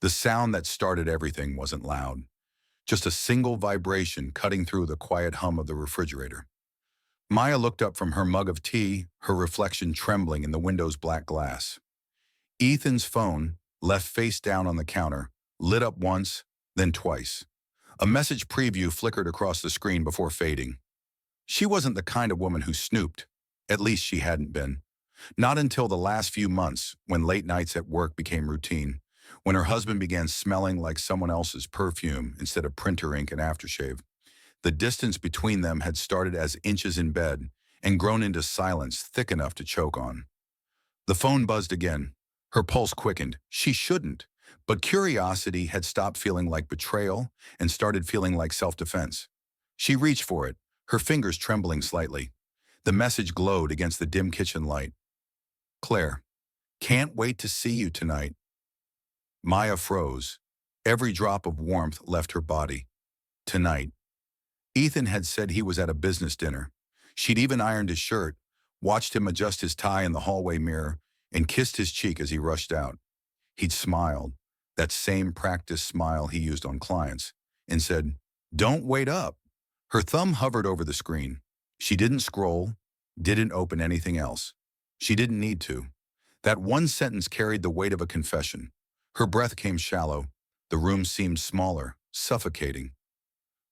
The sound that started everything wasn't loud, just a single vibration cutting through the quiet hum of the refrigerator. Maya looked up from her mug of tea, her reflection trembling in the window's black glass. Ethan's phone, left face down on the counter, lit up once, then twice. A message preview flickered across the screen before fading. She wasn't the kind of woman who snooped. At least she hadn't been. Not until the last few months, when late nights at work became routine, when her husband began smelling like someone else's perfume instead of printer ink and aftershave. The distance between them had started as inches in bed and grown into silence thick enough to choke on. The phone buzzed again. Her pulse quickened. She shouldn't. But curiosity had stopped feeling like betrayal and started feeling like self-defense. She reached for it, her fingers trembling slightly. The message glowed against the dim kitchen light. Claire, can't wait to see you tonight. Maya froze. Every drop of warmth left her body. Tonight. Ethan had said he was at a business dinner. She'd even ironed his shirt, watched him adjust his tie in the hallway mirror, and kissed his cheek as he rushed out. He'd smiled, that same practiced smile he used on clients, and said, "Don't wait up." Her thumb hovered over the screen. She didn't scroll, didn't open anything else. She didn't need to. That one sentence carried the weight of a confession. Her breath came shallow. The room seemed smaller, suffocating.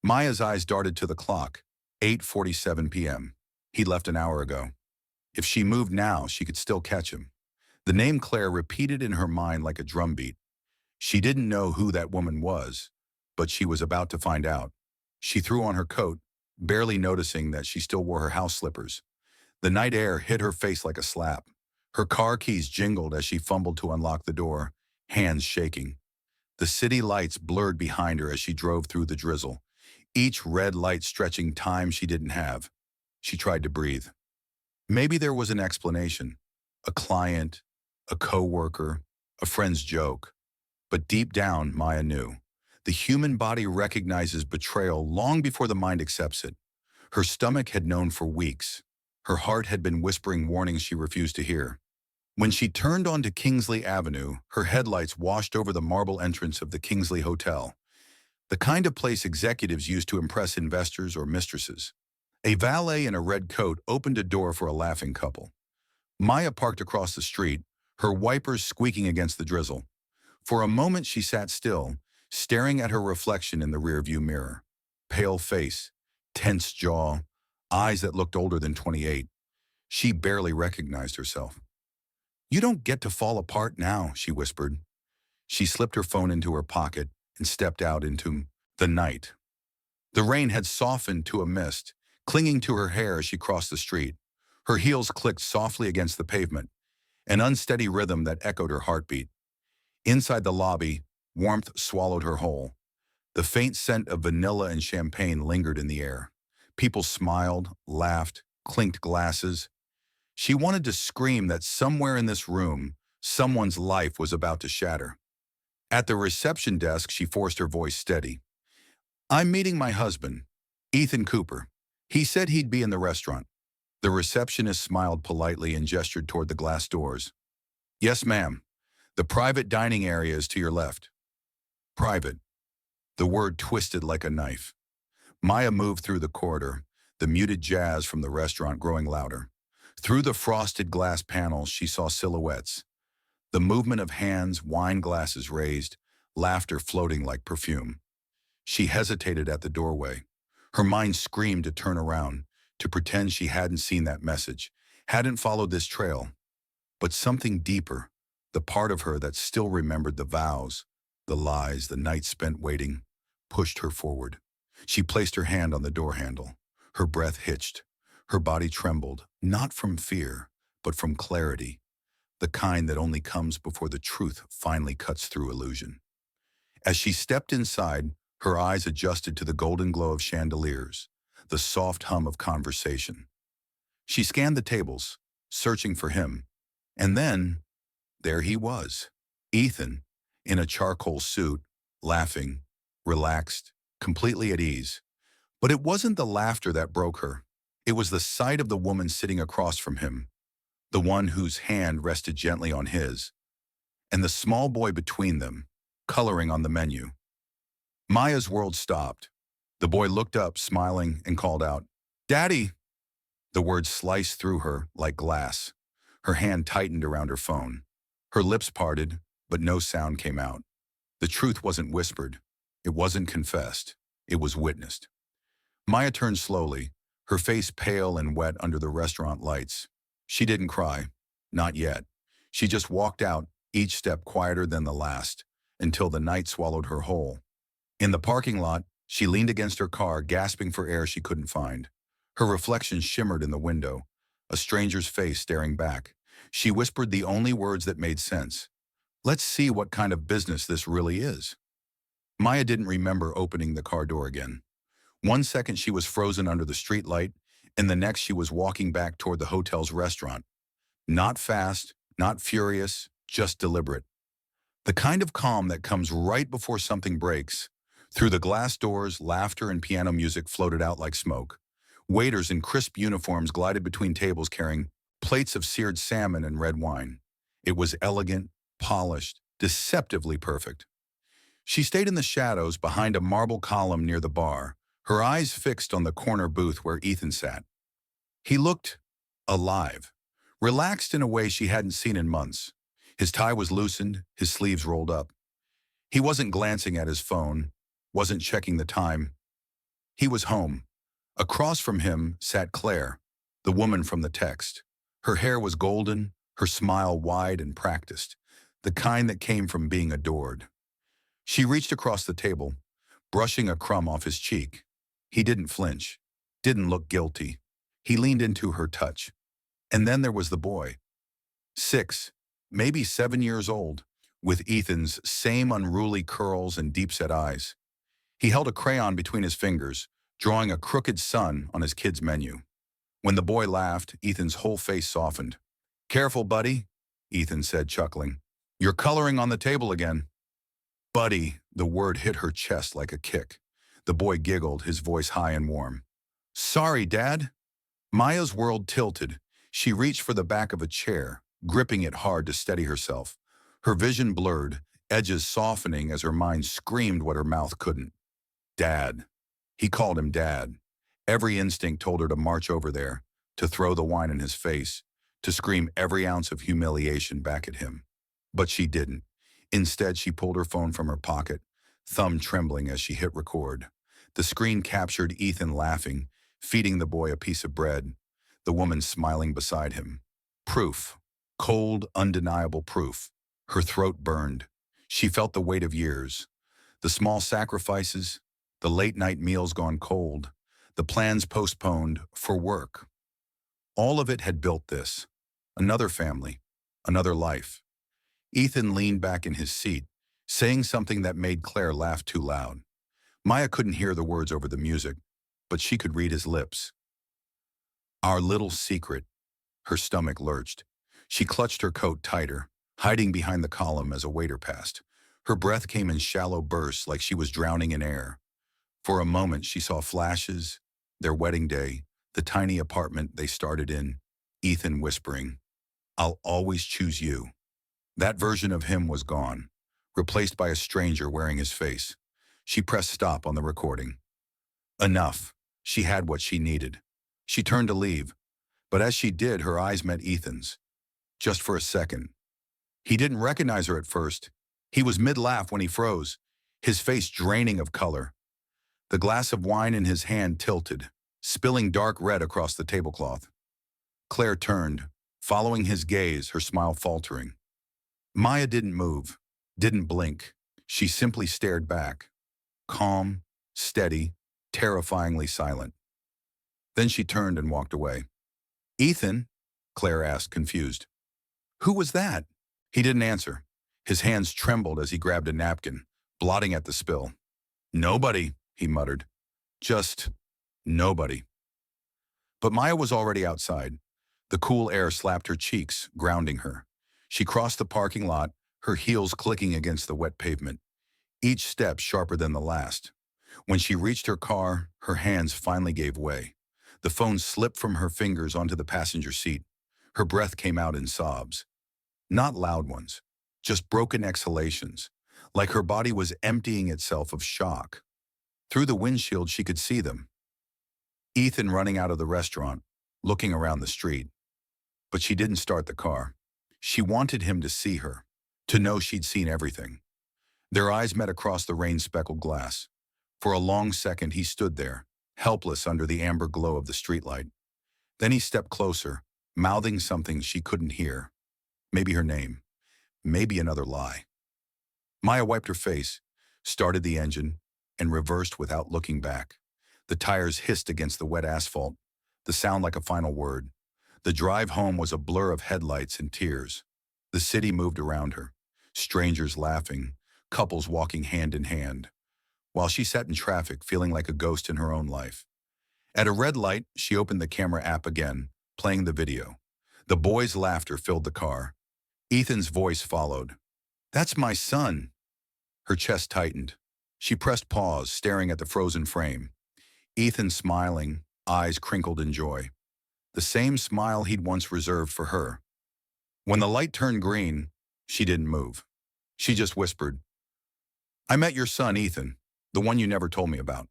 Maya's eyes darted to the clock. 8:47 p.m. He'd left an hour ago. If she moved now, she could still catch him. The name Claire repeated in her mind like a drumbeat. She didn't know who that woman was, but she was about to find out. She threw on her coat, barely noticing that she still wore her house slippers. The night air hit her face like a slap. Her car keys jingled as she fumbled to unlock the door, hands shaking. The city lights blurred behind her as she drove through the drizzle, each red light stretching time she didn't have. She tried to breathe. Maybe there was an explanation. A client, a coworker, a friend's joke. But deep down, Maya knew. The human body recognizes betrayal long before the mind accepts it. Her stomach had known for weeks. Her heart had been whispering warnings she refused to hear. When she turned onto Kingsley Avenue, her headlights washed over the marble entrance of the Kingsley Hotel, the kind of place executives use to impress investors or mistresses. A valet in a red coat opened a door for a laughing couple. Maya parked across the street, her wipers squeaking against the drizzle. For a moment she sat still, staring at her reflection in the rearview mirror. Pale face, tense jaw, eyes that looked older than 28. She barely recognized herself. "You don't get to fall apart now," she whispered. She slipped her phone into her pocket and stepped out into the night. The rain had softened to a mist, clinging to her hair as she crossed the street. Her heels clicked softly against the pavement, an unsteady rhythm that echoed her heartbeat. Inside the lobby, warmth swallowed her whole. The faint scent of vanilla and champagne lingered in the air. People smiled, laughed, clinked glasses. She wanted to scream that somewhere in this room, someone's life was about to shatter. At the reception desk, she forced her voice steady. "I'm meeting my husband, Ethan Cooper. He said he'd be in the restaurant." The receptionist smiled politely and gestured toward the glass doors. "Yes, ma'am. The private dining area is to your left." Private. The word twisted like a knife. Maya moved through the corridor, the muted jazz from the restaurant growing louder. Through the frosted glass panels, she saw silhouettes. The movement of hands, wine glasses raised, laughter floating like perfume. She hesitated at the doorway. Her mind screamed to turn around, to pretend she hadn't seen that message, hadn't followed this trail. But something deeper, the part of her that still remembered the vows, the lies, the nights spent waiting, pushed her forward. She placed her hand on the door handle. Her breath hitched. Her body trembled, not from fear, but from clarity, the kind that only comes before the truth finally cuts through illusion. As she stepped inside, her eyes adjusted to the golden glow of chandeliers, the soft hum of conversation. She scanned the tables, searching for him. And then, there he was, Ethan, in a charcoal suit, laughing, relaxed, completely at ease. But it wasn't the laughter that broke her. It was the sight of the woman sitting across from him, the one whose hand rested gently on his, and the small boy between them, coloring on the menu. Maya's world stopped. The boy looked up, smiling, and called out, "Daddy!" The words sliced through her like glass. Her hand tightened around her phone. Her lips parted, but no sound came out. The truth wasn't whispered. It wasn't confessed. It was witnessed. Maya turned slowly, her face pale and wet under the restaurant lights. She didn't cry. Not yet. She just walked out, each step quieter than the last, until the night swallowed her whole. In the parking lot, she leaned against her car, gasping for air she couldn't find. Her reflection shimmered in the window, a stranger's face staring back. She whispered the only words that made sense. "Let's see what kind of business this really is." Maya didn't remember opening the car door again. One second she was frozen under the streetlight, and the next she was walking back toward the hotel's restaurant. Not fast, not furious, just deliberate. The kind of calm that comes right before something breaks. Through the glass doors, laughter and piano music floated out like smoke. Waiters in crisp uniforms glided between tables carrying plates of seared salmon and red wine. It was elegant, polished, deceptively perfect. She stayed in the shadows behind a marble column near the bar, her eyes fixed on the corner booth where Ethan sat. He looked alive, relaxed in a way she hadn't seen in months. His tie was loosened, his sleeves rolled up. He wasn't glancing at his phone, wasn't checking the time. He was home. Across from him sat Claire, the woman from the text. Her hair was golden, her smile wide and practiced, the kind that came from being adored. She reached across the table, brushing a crumb off his cheek. He didn't flinch, didn't look guilty. He leaned into her touch. And then there was the boy. 6, maybe 7 years old, with Ethan's same unruly curls and deep-set eyes. He held a crayon between his fingers, drawing a crooked sun on his kid's menu. When the boy laughed, Ethan's whole face softened. "Careful, buddy," Ethan said, chuckling. "You're coloring on the table again." "Buddy," the word hit her chest like a kick. The boy giggled, his voice high and warm. "Sorry, Dad." Maya's world tilted. She reached for the back of a chair, gripping it hard to steady herself. Her vision blurred, edges softening as her mind screamed what her mouth couldn't. Dad. He called him Dad. Every instinct told her to march over there, to throw the wine in his face, to scream every ounce of humiliation back at him. But she didn't. Instead, she pulled her phone from her pocket, thumb trembling as she hit record. The screen captured Ethan laughing, feeding the boy a piece of bread, the woman smiling beside him. Proof. Cold, undeniable proof. Her throat burned. She felt the weight of years. The small sacrifices, the late-night meals gone cold, the plans postponed for work. All of it had built this. Another family, another life. Ethan leaned back in his seat, saying something that made Claire laugh too loud. Maya couldn't hear the words over the music, but she could read his lips. "Our little secret." Her stomach lurched. She clutched her coat tighter, hiding behind the column as a waiter passed. Her breath came in shallow bursts like she was drowning in air. For a moment she saw flashes, their wedding day, the tiny apartment they started in, Ethan whispering, "I'll always choose you." That version of him was gone, replaced by a stranger wearing his face. She pressed stop on the recording. Enough. She had what she needed. She turned to leave, but as she did, her eyes met Ethan's. Just for a second. He didn't recognize her at first. He was mid-laugh when he froze, his face draining of color. The glass of wine in his hand tilted, spilling dark red across the tablecloth. Claire turned, following his gaze, her smile faltering. Maya didn't move, didn't blink. She simply stared back, calm, steady, terrifyingly silent. Then she turned and walked away. "Ethan?" Claire asked, confused. "Who was that?" He didn't answer. His hands trembled as he grabbed a napkin, blotting at the spill. "Nobody," he muttered. "Just nobody." But Maya was already outside. The cool air slapped her cheeks, grounding her. She crossed the parking lot, her heels clicking against the wet pavement, each step sharper than the last. When she reached her car, her hands finally gave way. The phone slipped from her fingers onto the passenger seat. Her breath came out in sobs. Not loud ones, just broken exhalations, like her body was emptying itself of shock. Through the windshield, she could see them. Ethan running out of the restaurant, looking around the street. But she didn't start the car. She wanted him to see her, to know she'd seen everything. Their eyes met across the rain-speckled glass. For a long second, he stood there, helpless under the amber glow of the streetlight. Then he stepped closer, mouthing something she couldn't hear. Maybe her name. Maybe another lie. Maya wiped her face, started the engine, and reversed without looking back. The tires hissed against the wet asphalt, the sound like a final word. The drive home was a blur of headlights and tears. The city moved around her, strangers laughing, couples walking hand in hand, while she sat in traffic feeling like a ghost in her own life. At a red light, she opened the camera app again, playing the video. The boys' laughter filled the car. Ethan's voice followed. "That's my son." Her chest tightened. She pressed pause, staring at the frozen frame. Ethan smiling, eyes crinkled in joy. The same smile he'd once reserved for her. When the light turned green, she didn't move. She just whispered, "I met your son, Ethan, the one you never told me about."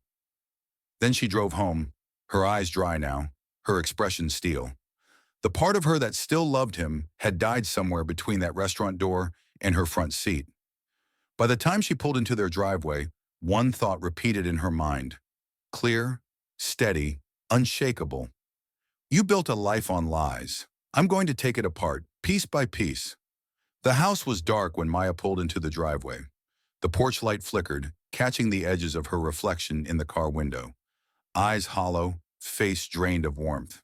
Then she drove home, her eyes dry now, her expression steel. The part of her that still loved him had died somewhere between that restaurant door and her front seat. By the time she pulled into their driveway, one thought repeated in her mind. Clear, steady, unshakable. "You built a life on lies. I'm going to take it apart, piece by piece." The house was dark when Maya pulled into the driveway. The porch light flickered, catching the edges of her reflection in the car window. Eyes hollow, face drained of warmth.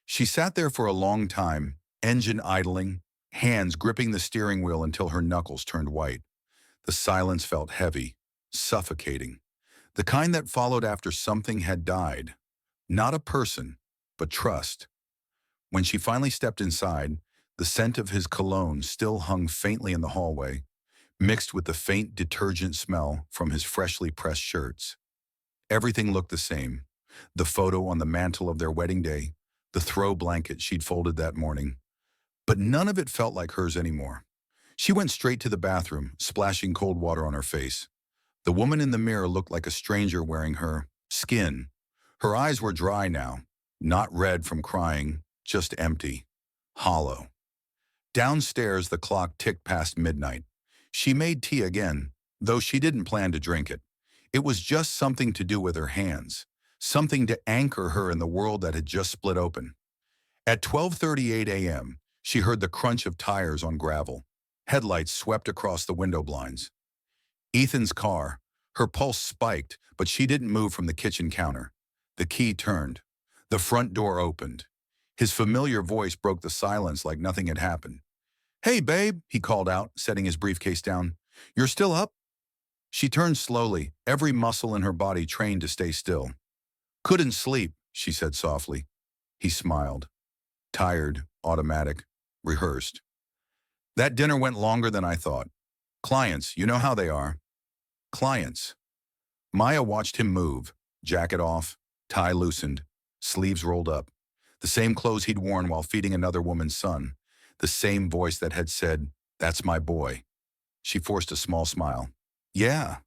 She sat there for a long time, engine idling, hands gripping the steering wheel until her knuckles turned white. The silence felt heavy, suffocating. The kind that followed after something had died. Not a person, but trust. When she finally stepped inside, the scent of his cologne still hung faintly in the hallway, mixed with the faint detergent smell from his freshly pressed shirts. Everything looked the same. The photo on the mantle of their wedding day, the throw blanket she'd folded that morning. But none of it felt like hers anymore. She went straight to the bathroom, splashing cold water on her face. The woman in the mirror looked like a stranger wearing her skin. Her eyes were dry now, not red from crying, just empty, hollow. Downstairs, the clock ticked past midnight. She made tea again, though she didn't plan to drink it. It was just something to do with her hands, something to anchor her in the world that had just split open. At 12:38 a.m., she heard the crunch of tires on gravel. Headlights swept across the window blinds. Ethan's car. Her pulse spiked, but she didn't move from the kitchen counter. The key turned. The front door opened. His familiar voice broke the silence like nothing had happened. "Hey, babe," he called out, setting his briefcase down. "You're still up?" She turned slowly, every muscle in her body trained to stay still. "Couldn't sleep," she said softly. He smiled. Tired, automatic, rehearsed. "That dinner went longer than I thought. Clients, you know how they are." Clients. Maya watched him move, jacket off, tie loosened, sleeves rolled up. The same clothes he'd worn while feeding another woman's son. The same voice that had said, "That's my boy." She forced a small smile. "Yeah,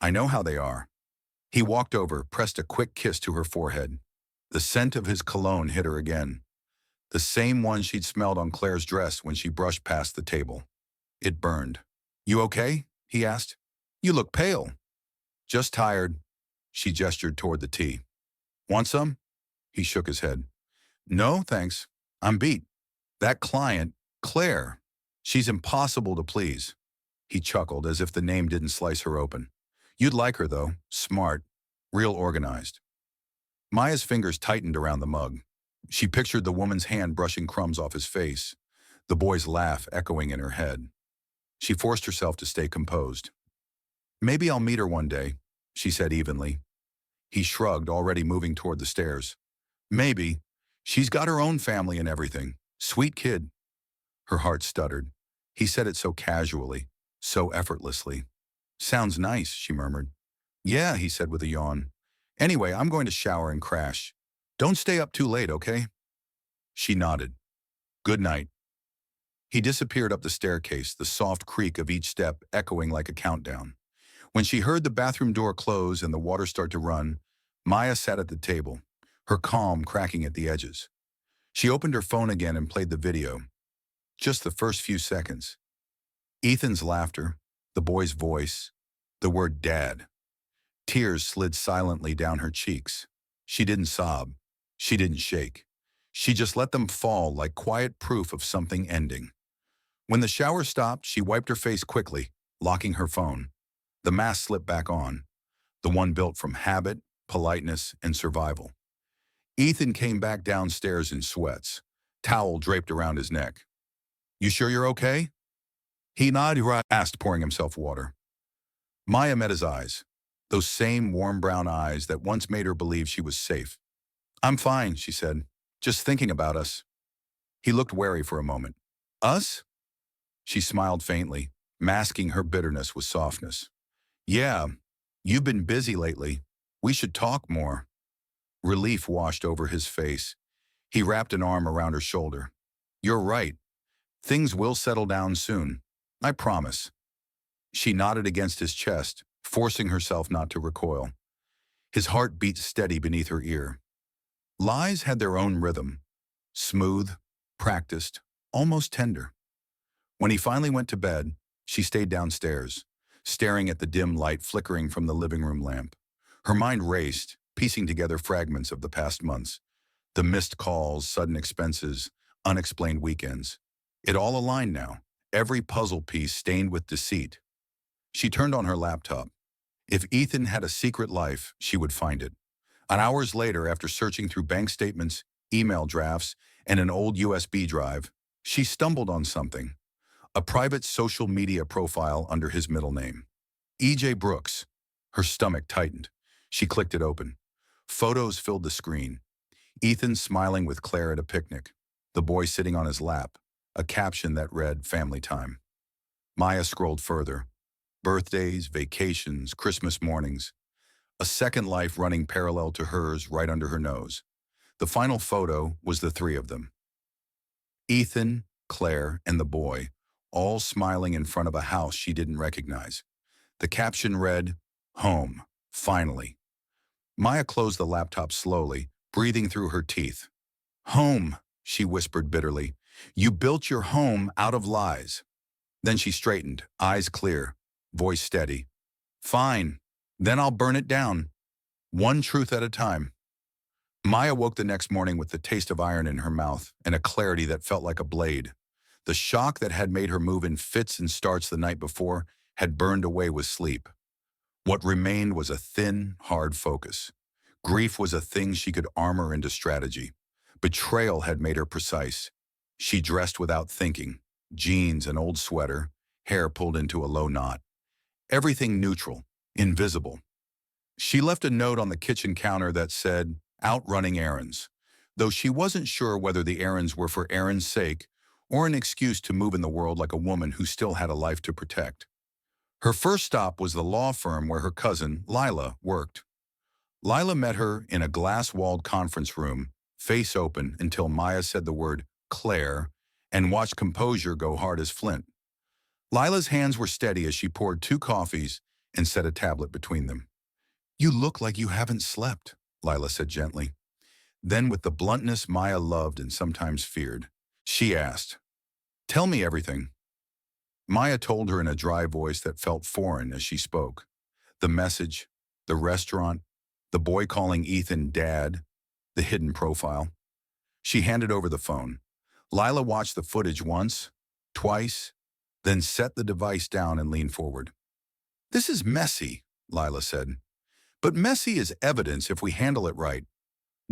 I know how they are." He walked over, pressed a quick kiss to her forehead. The scent of his cologne hit her again. The same one she'd smelled on Claire's dress when she brushed past the table. It burned. "You okay?" he asked. "You look pale." "Just tired." She gestured toward the tea. "Want some?" He shook his head. "No, thanks. I'm beat. That client, Claire, she's impossible to please." He chuckled as if the name didn't slice her open. "You'd like her, though. Smart. Real organized." Maya's fingers tightened around the mug. She pictured the woman's hand brushing crumbs off his face, the boy's laugh echoing in her head. She forced herself to stay composed. "Maybe I'll meet her one day," she said evenly. He shrugged, already moving toward the stairs. "Maybe. She's got her own family and everything. Sweet kid." Her heart stuttered. He said it so casually, so effortlessly. "Sounds nice," she murmured. "Yeah," he said with a yawn. "Anyway, I'm going to shower and crash. Don't stay up too late, okay?" She nodded. "Good night." He disappeared up the staircase, the soft creak of each step echoing like a countdown. When she heard the bathroom door close and the water start to run, Maya sat at the table, her calm cracking at the edges. She opened her phone again and played the video. Just the first few seconds. Ethan's laughter, the boy's voice, the word dad. Tears slid silently down her cheeks. She didn't sob. She didn't shake. She just let them fall like quiet proof of something ending. When the shower stopped, she wiped her face quickly, locking her phone. The mask slipped back on, the one built from habit, politeness, and survival. Ethan came back downstairs in sweats, towel draped around his neck. "You sure you're okay?" He nodded, asked, pouring himself water. Maya met his eyes, those same warm brown eyes that once made her believe she was safe. "I'm fine," she said, "just thinking about us." He looked wary for a moment. "Us?" She smiled faintly, masking her bitterness with softness. "Yeah, you've been busy lately. We should talk more." Relief washed over his face. He wrapped an arm around her shoulder. "You're right. Things will settle down soon. I promise." She nodded against his chest, forcing herself not to recoil. His heart beat steady beneath her ear. Lies had their own rhythm. Smooth, practiced, almost tender. When he finally went to bed, she stayed downstairs, staring at the dim light flickering from the living room lamp. Her mind raced, piecing together fragments of the past months. The missed calls, sudden expenses, unexplained weekends. It all aligned now, every puzzle piece stained with deceit. She turned on her laptop. If Ethan had a secret life, she would find it. And hours later, after searching through bank statements, email drafts, and an old USB drive, she stumbled on something. A private social media profile under his middle name. E.J. Brooks. Her stomach tightened. She clicked it open. Photos filled the screen. Ethan smiling with Claire at a picnic. The boy sitting on his lap. A caption that read, "Family time." Maya scrolled further. Birthdays, vacations, Christmas mornings. A second life running parallel to hers right under her nose. The final photo was the three of them. Ethan, Claire, and the boy, all smiling in front of a house she didn't recognize. The caption read, "Home, finally." Maya closed the laptop slowly, breathing through her teeth. "Home," she whispered bitterly. "You built your home out of lies." Then she straightened, eyes clear, voice steady. "Fine, then I'll burn it down. One truth at a time." Maya woke the next morning with the taste of iron in her mouth and a clarity that felt like a blade. The shock that had made her move in fits and starts the night before had burned away with sleep. What remained was a thin, hard focus. Grief was a thing she could armor into strategy. Betrayal had made her precise. She dressed without thinking, jeans, an old sweater, hair pulled into a low knot. Everything neutral, invisible. She left a note on the kitchen counter that said, "Out running errands," though she wasn't sure whether the errands were for errands' sake or an excuse to move in the world like a woman who still had a life to protect. Her first stop was the law firm where her cousin, Lila, worked. Lila met her in a glass-walled conference room, face open until Maya said the word "Claire" and watched composure go hard as flint. Lila's hands were steady as she poured 2 coffees and set a tablet between them. "You look like you haven't slept," Lila said gently. Then, with the bluntness Maya loved and sometimes feared, she asked, "Tell me everything." Maya told her in a dry voice that felt foreign as she spoke. The message, the restaurant, the boy calling Ethan Dad, the hidden profile. She handed over the phone. Lila watched the footage once, twice, then set the device down and leaned forward. "This is messy," Lila said. "But messy is evidence if we handle it right.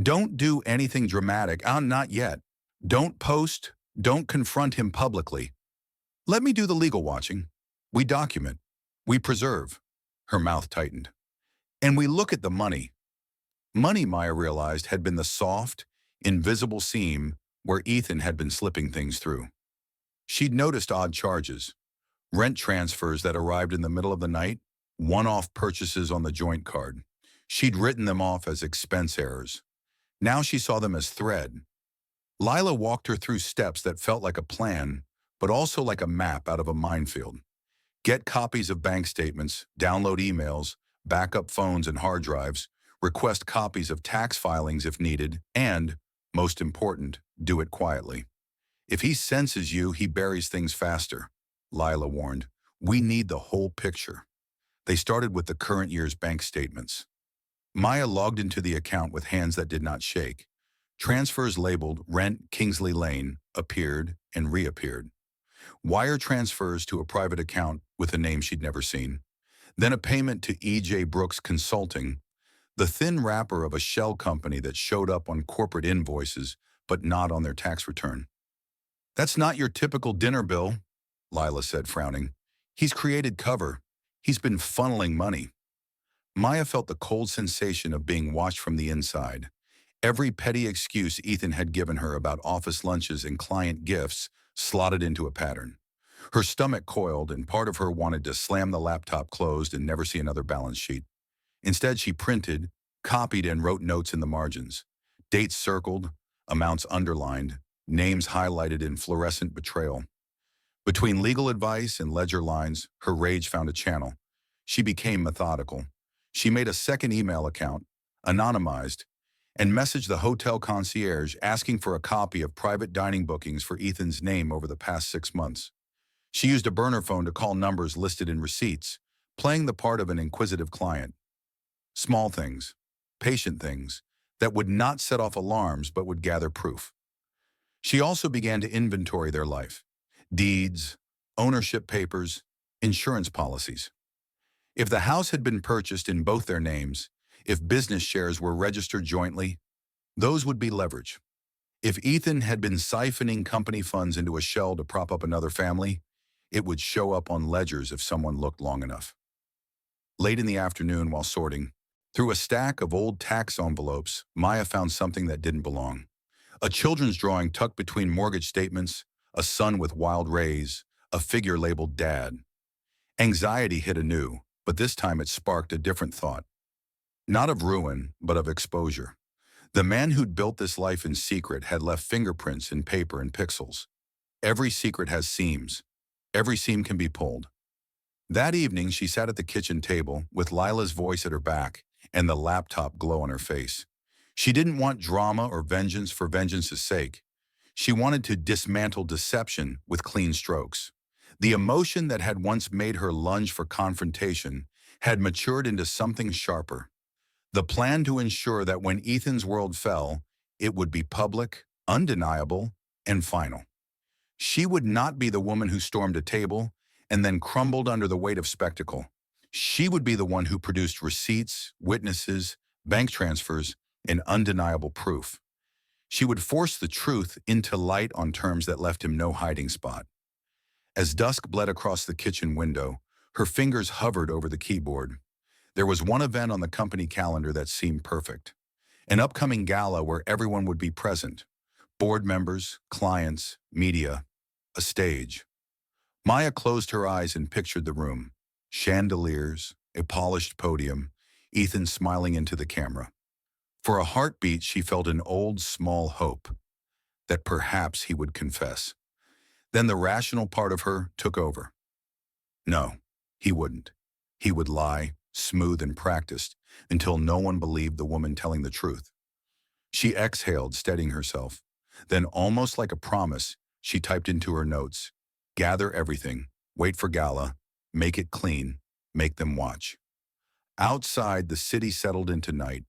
Don't do anything dramatic, not yet. Don't post, don't confront him publicly. Let me do the legal watching. We document. We preserve." Her mouth tightened. "And we look at the money." Money, Maya realized, had been the soft, invisible seam where Ethan had been slipping things through. She'd noticed odd charges, rent transfers that arrived in the middle of the night, one-off purchases on the joint card. She'd written them off as expense errors. Now she saw them as thread. Lila walked her through steps that felt like a plan, but also like a map out of a minefield. Get copies of bank statements, download emails, backup phones and hard drives, request copies of tax filings if needed, and, most important, do it quietly. If he senses you, he buries things faster, Lila warned. We need the whole picture. They started with the current year's bank statements. Maya logged into the account with hands that did not shake. Transfers labeled Rent Kingsley Lane appeared and reappeared. Wire transfers to a private account with a name she'd never seen. Then a payment to E.J. Brooks Consulting, the thin wrapper of a shell company that showed up on corporate invoices but not on their tax return. That's not your typical dinner bill, Lila said, frowning. He's created cover. He's been funneling money. Maya felt the cold sensation of being watched from the inside. Every petty excuse Ethan had given her about office lunches and client gifts slotted into a pattern. Her stomach coiled, and part of her wanted to slam the laptop closed and never see another balance sheet. Instead, she printed, copied, and wrote notes in the margins. Dates circled, amounts underlined, names highlighted in fluorescent betrayal. Between legal advice and ledger lines, her rage found a channel. She became methodical. She made a second email account, anonymized, and messaged the hotel concierge asking for a copy of private dining bookings for Ethan's name over the past 6 months. She used a burner phone to call numbers listed in receipts, playing the part of an inquisitive client. Small things, patient things, that would not set off alarms but would gather proof. She also began to inventory their life. Deeds, ownership papers, insurance policies. If the house had been purchased in both their names, if business shares were registered jointly, those would be leverage. If Ethan had been siphoning company funds into a shell to prop up another family, it would show up on ledgers if someone looked long enough. Late in the afternoon, while sorting, through a stack of old tax envelopes, Maya found something that didn't belong. A children's drawing tucked between mortgage statements, a sun with wild rays, a figure labeled Dad. Anxiety hit anew, but this time it sparked a different thought. Not of ruin, but of exposure. The man who'd built this life in secret had left fingerprints in paper and pixels. Every secret has seams. Every seam can be pulled. That evening, she sat at the kitchen table with Lila's voice at her back and the laptop glow on her face. She didn't want drama or vengeance for vengeance's sake. She wanted to dismantle deception with clean strokes. The emotion that had once made her lunge for confrontation had matured into something sharper. The plan to ensure that when Ethan's world fell, it would be public, undeniable, and final. She would not be the woman who stormed a table and then crumbled under the weight of spectacle. She would be the one who produced receipts, witnesses, bank transfers, and undeniable proof. She would force the truth into light on terms that left him no hiding spot. As dusk bled across the kitchen window, her fingers hovered over the keyboard. There was one event on the company calendar that seemed perfect. An upcoming gala where everyone would be present. Board members, clients, media, a stage. Maya closed her eyes and pictured the room. Chandeliers, a polished podium, Ethan smiling into the camera. For a heartbeat, she felt an old, small hope that perhaps he would confess. Then the rational part of her took over. No, he wouldn't. He would lie, smooth and practiced, until no one believed the woman telling the truth. She exhaled, steadying herself. Then, almost like a promise, she typed into her notes, "Gather everything, wait for gala, make it clean, make them watch." Outside, the city settled into night.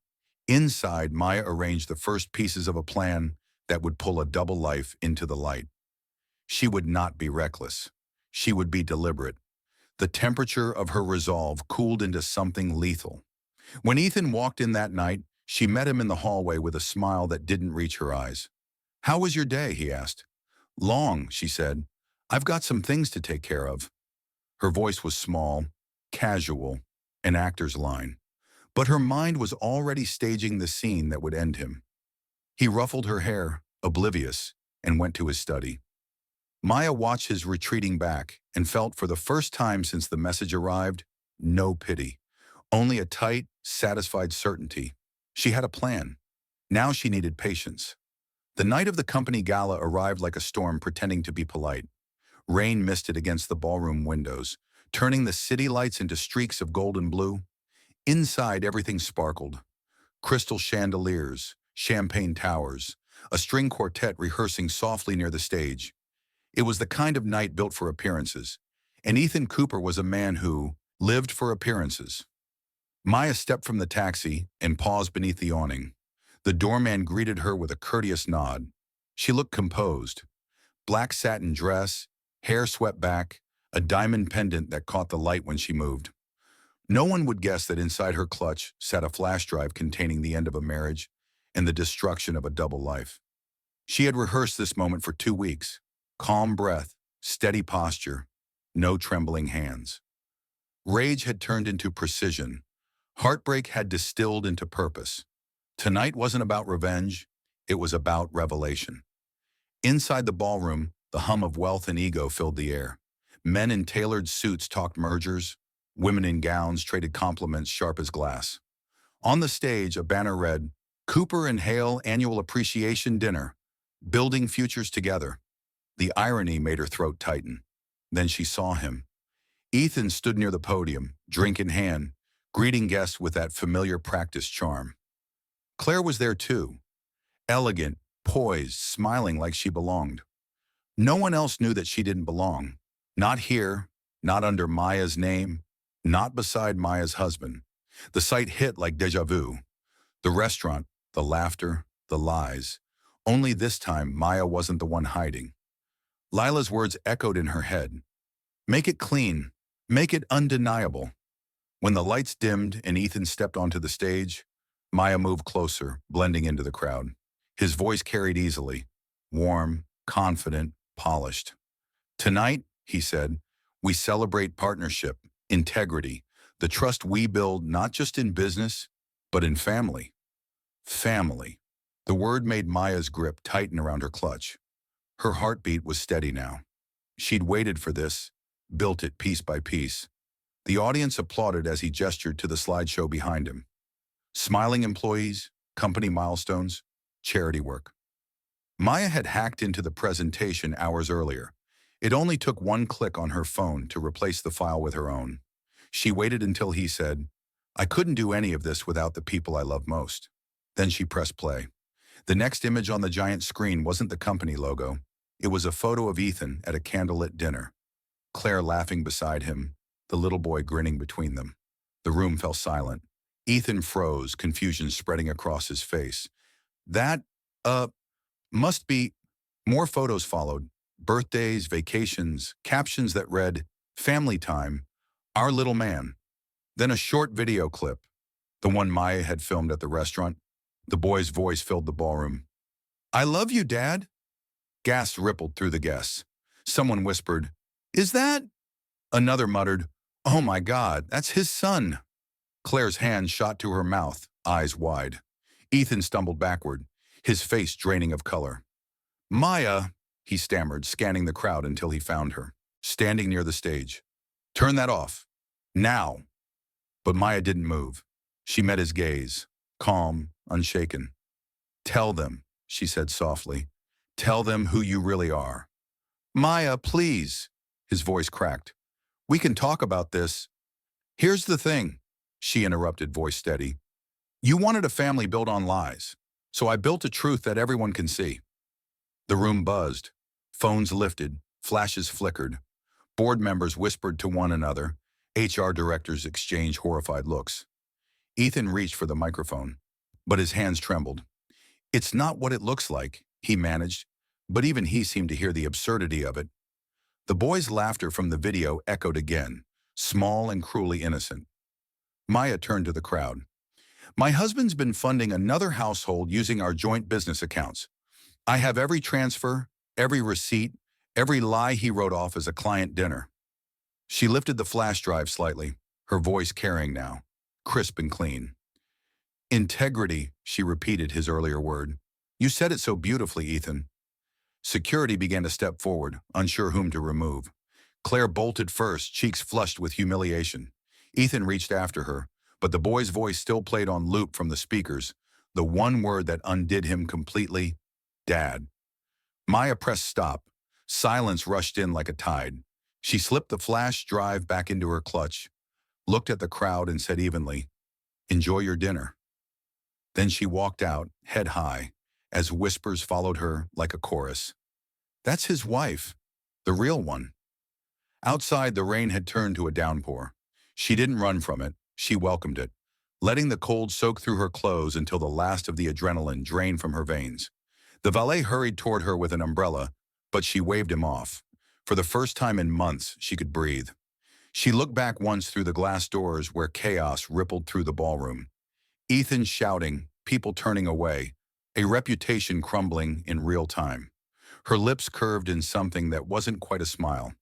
Inside, Maya arranged the first pieces of a plan that would pull a double life into the light. She would not be reckless. She would be deliberate. The temperature of her resolve cooled into something lethal. When Ethan walked in that night, she met him in the hallway with a smile that didn't reach her eyes. "How was your day?" he asked. "Long," she said. "I've got some things to take care of." Her voice was small, casual, an actor's line. But her mind was already staging the scene that would end him. He ruffled her hair, oblivious, and went to his study. Maya watched his retreating back and felt for the first time since the message arrived, no pity. Only a tight, satisfied certainty. She had a plan. Now she needed patience. The night of the company gala arrived like a storm pretending to be polite. Rain misted against the ballroom windows, turning the city lights into streaks of gold and blue. Inside, everything sparkled. Crystal chandeliers, champagne towers, a string quartet rehearsing softly near the stage. It was the kind of night built for appearances, and Ethan Cooper was a man who lived for appearances. Maya stepped from the taxi and paused beneath the awning. The doorman greeted her with a courteous nod. She looked composed. Black satin dress, hair swept back, a diamond pendant that caught the light when she moved. No one would guess that inside her clutch sat a flash drive containing the end of a marriage and the destruction of a double life. She had rehearsed this moment for 2 weeks. Calm breath, steady posture, no trembling hands. Rage had turned into precision. Heartbreak had distilled into purpose. Tonight wasn't about revenge, it was about revelation. Inside the ballroom, the hum of wealth and ego filled the air. Men in tailored suits talked mergers. Women in gowns traded compliments sharp as glass. On the stage, a banner read, "Cooper and Hale Annual Appreciation Dinner, Building Futures Together." The irony made her throat tighten. Then she saw him. Ethan stood near the podium, drink in hand, greeting guests with that familiar practice charm. Claire was there too, elegant, poised, smiling like she belonged. No one else knew that she didn't belong. Not here, not under Maya's name, not beside Maya's husband. The sight hit like déjà vu. The restaurant, the laughter, the lies. Only this time, Maya wasn't the one hiding. Lila's words echoed in her head. Make it clean. Make it undeniable. When the lights dimmed and Ethan stepped onto the stage, Maya moved closer, blending into the crowd. His voice carried easily, warm, confident, polished. Tonight, he said, we celebrate partnership, integrity, the trust we build not just in business, but in family. Family. The word made Maya's grip tighten around her clutch. Her heartbeat was steady now. She'd waited for this, built it piece by piece. The audience applauded as he gestured to the slideshow behind him. Smiling employees, company milestones, charity work. Maya had hacked into the presentation hours earlier. It only took one click on her phone to replace the file with her own. She waited until he said, "I couldn't do any of this without the people I love most." Then she pressed play. The next image on the giant screen wasn't the company logo. It was a photo of Ethan at a candlelit dinner. Claire laughing beside him, the little boy grinning between them. The room fell silent. Ethan froze, confusion spreading across his face. That, must be... More photos followed. Birthdays, vacations, captions that read, "Family time, our little man." Then a short video clip, the one Maya had filmed at the restaurant. The boy's voice filled the ballroom. "I love you, Dad." Gasps rippled through the guests. Someone whispered, "Is that?" Another muttered, "Oh my God, that's his son." Claire's hand shot to her mouth, eyes wide. Ethan stumbled backward, his face draining of color. "Maya," he stammered, scanning the crowd until he found her, standing near the stage. "Turn that off. Now." But Maya didn't move. She met his gaze, calm, unshaken. "Tell them," she said softly. "Tell them who you really are." "Maya, please." His voice cracked. "We can talk about this." "Here's the thing," she interrupted, voice steady. "You wanted a family built on lies, so I built a truth that everyone can see." The room buzzed. Phones lifted, flashes flickered. Board members whispered to one another. HR directors exchanged horrified looks. Ethan reached for the microphone, but his hands trembled. "It's not what it looks like," he managed, but even he seemed to hear the absurdity of it. The boy's laughter from the video echoed again, small and cruelly innocent. Maya turned to the crowd. "My husband's been funding another household using our joint business accounts. I have every transfer, every receipt, every lie he wrote off as a client dinner." She lifted the flash drive slightly, her voice carrying now, crisp and clean. "Integrity," she repeated his earlier word. "You said it so beautifully, Ethan." Security began to step forward, unsure whom to remove. Claire bolted first, cheeks flushed with humiliation. Ethan reached after her, but the boy's voice still played on loop from the speakers, the one word that undid him completely: "Dad." Maya pressed stop, Silence rushed in like a tide. She slipped the flash drive back into her clutch, looked at the crowd and said evenly, "Enjoy your dinner." Then she walked out, head high, as whispers followed her like a chorus. That's his wife, the real one. Outside, the rain had turned to a downpour. She didn't run from it, she welcomed it, letting the cold soak through her clothes until the last of the adrenaline drained from her veins. The valet hurried toward her with an umbrella, but she waved him off. For the first time in months, she could breathe. She looked back once through the glass doors where chaos rippled through the ballroom. Ethan shouting, people turning away, a reputation crumbling in real time. Her lips curved in something that wasn't quite a smile.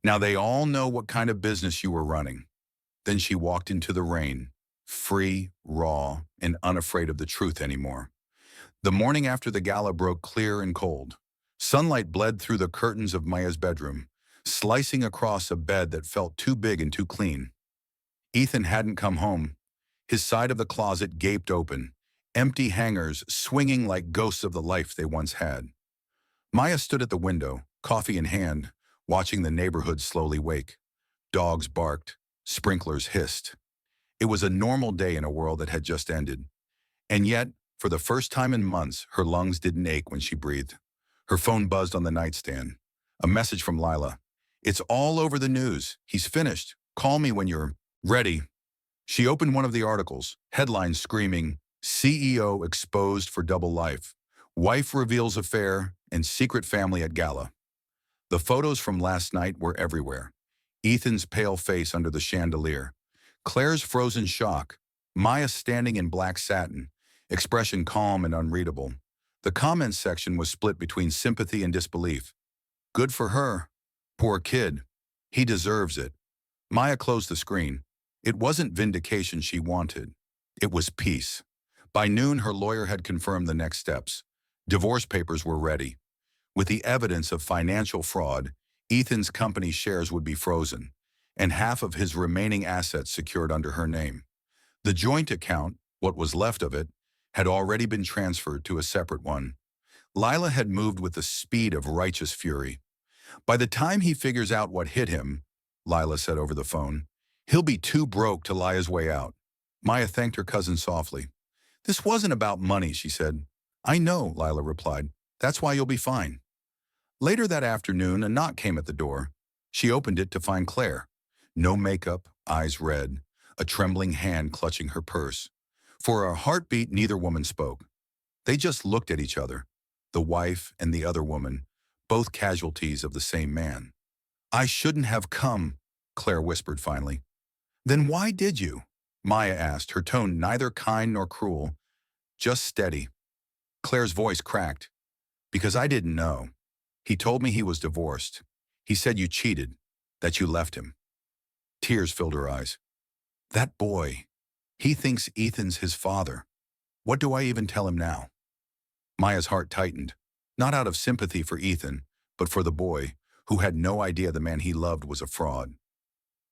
Now they all know what kind of business you were running. Then she walked into the rain, free, raw, and unafraid of the truth anymore. The morning after the gala broke clear and cold. Sunlight bled through the curtains of Maya's bedroom, slicing across a bed that felt too big and too clean. Ethan hadn't come home. His side of the closet gaped open, empty hangers swinging like ghosts of the life they once had. Maya stood at the window, coffee in hand, watching the neighborhood slowly wake. Dogs barked, sprinklers hissed. It was a normal day in a world that had just ended. And yet, for the first time in months, her lungs didn't ache when she breathed. Her phone buzzed on the nightstand. A message from Lila. "It's all over the news. He's finished. Call me when you're ready." She opened one of the articles, headlines screaming, "CEO exposed for double life. Wife reveals affair and secret family at gala." The photos from last night were everywhere. Ethan's pale face under the chandelier, Claire's frozen shock, Maya standing in black satin, expression calm and unreadable. The comments section was split between sympathy and disbelief. Good for her. Poor kid. He deserves it. Maya closed the screen. It wasn't vindication she wanted. It was peace. By noon, her lawyer had confirmed the next steps. Divorce papers were ready. With the evidence of financial fraud, Ethan's company shares would be frozen, and half of his remaining assets secured under her name. The joint account, what was left of it, had already been transferred to a separate one. Lila had moved with the speed of righteous fury. By the time he figures out what hit him, Lila said over the phone, he'll be too broke to lie his way out. Maya thanked her cousin softly. This wasn't about money, she said. I know, Lila replied. That's why you'll be fine. Later that afternoon, a knock came at the door. She opened it to find Claire. No makeup, eyes red, a trembling hand clutching her purse. For a heartbeat, neither woman spoke. They just looked at each other, the wife and the other woman, both casualties of the same man. I shouldn't have come, Claire whispered finally. Then why did you? Maya asked, her tone neither kind nor cruel, just steady. Claire's voice cracked. Because I didn't know. He told me he was divorced. He said you cheated, that you left him. Tears filled her eyes. That boy. He thinks Ethan's his father. What do I even tell him now? Maya's heart tightened, not out of sympathy for Ethan, but for the boy, who had no idea the man he loved was a fraud.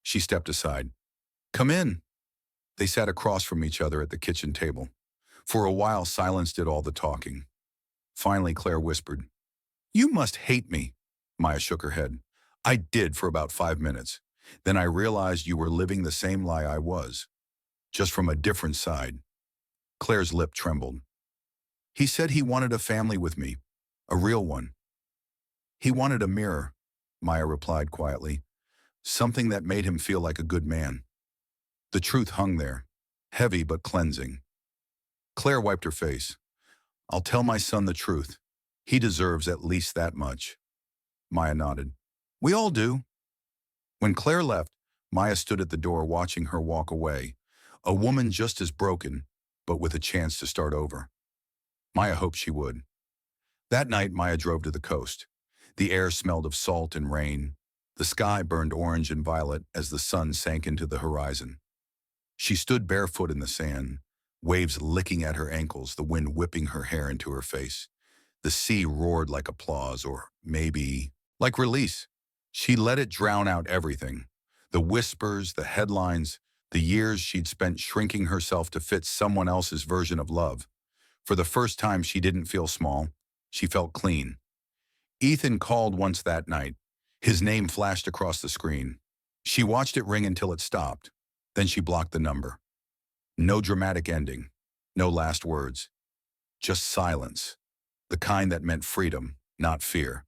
She stepped aside. Come in. They sat across from each other at the kitchen table. For a while, silence did all the talking. Finally, Claire whispered, You must hate me. Maya shook her head. I did for about 5 minutes. Then I realized you were living the same lie I was, just from a different side. Claire's lip trembled. He said he wanted a family with me, a real one. He wanted a mirror, Maya replied quietly, something that made him feel like a good man. The truth hung there, heavy but cleansing. Claire wiped her face. I'll tell my son the truth. He deserves at least that much. Maya nodded. We all do. When Claire left, Maya stood at the door watching her walk away, a woman just as broken, but with a chance to start over. Maya hoped she would. That night, Maya drove to the coast. The air smelled of salt and rain. The sky burned orange and violet as the sun sank into the horizon. She stood barefoot in the sand, waves licking at her ankles, the wind whipping her hair into her face. The sea roared like applause, or maybe like release. She let it drown out everything. The whispers, the headlines, the years she'd spent shrinking herself to fit someone else's version of love. For the first time, she didn't feel small. She felt clean. Ethan called once that night. His name flashed across the screen. She watched it ring until it stopped. Then she blocked the number. No dramatic ending. No last words. Just silence. The kind that meant freedom, not fear.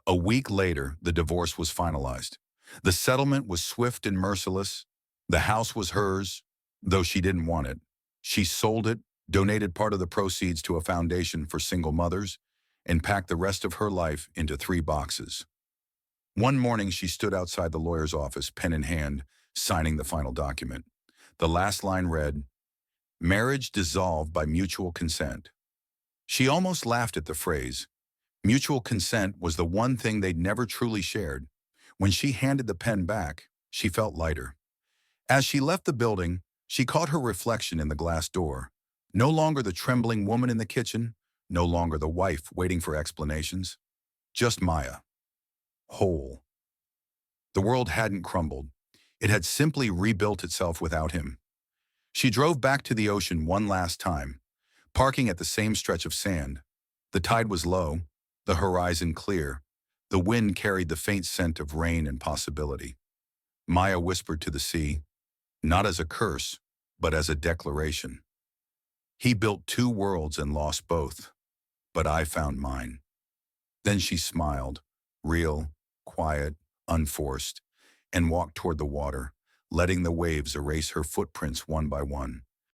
A week later, the divorce was finalized. The settlement was swift and merciless. The house was hers, though she didn't want it. She sold it, donated part of the proceeds to a foundation for single mothers, and packed the rest of her life into 3 boxes. One morning, she stood outside the lawyer's office, pen in hand, signing the final document. The last line read, "Marriage dissolved by mutual consent." She almost laughed at the phrase. Mutual consent was the one thing they'd never truly shared. When she handed the pen back, she felt lighter. As she left the building, she caught her reflection in the glass door. No longer the trembling woman in the kitchen, no longer the wife waiting for explanations. Just Maya. Whole. The world hadn't crumbled. It had simply rebuilt itself without him. She drove back to the ocean one last time, parking at the same stretch of sand. The tide was low, the horizon clear. The wind carried the faint scent of rain and possibility. Maya whispered to the sea, not as a curse, but as a declaration. He built 2 worlds and lost both, but I found mine. Then she smiled, real, quiet, unforced, and walked toward the water, letting the waves erase her footprints one by one.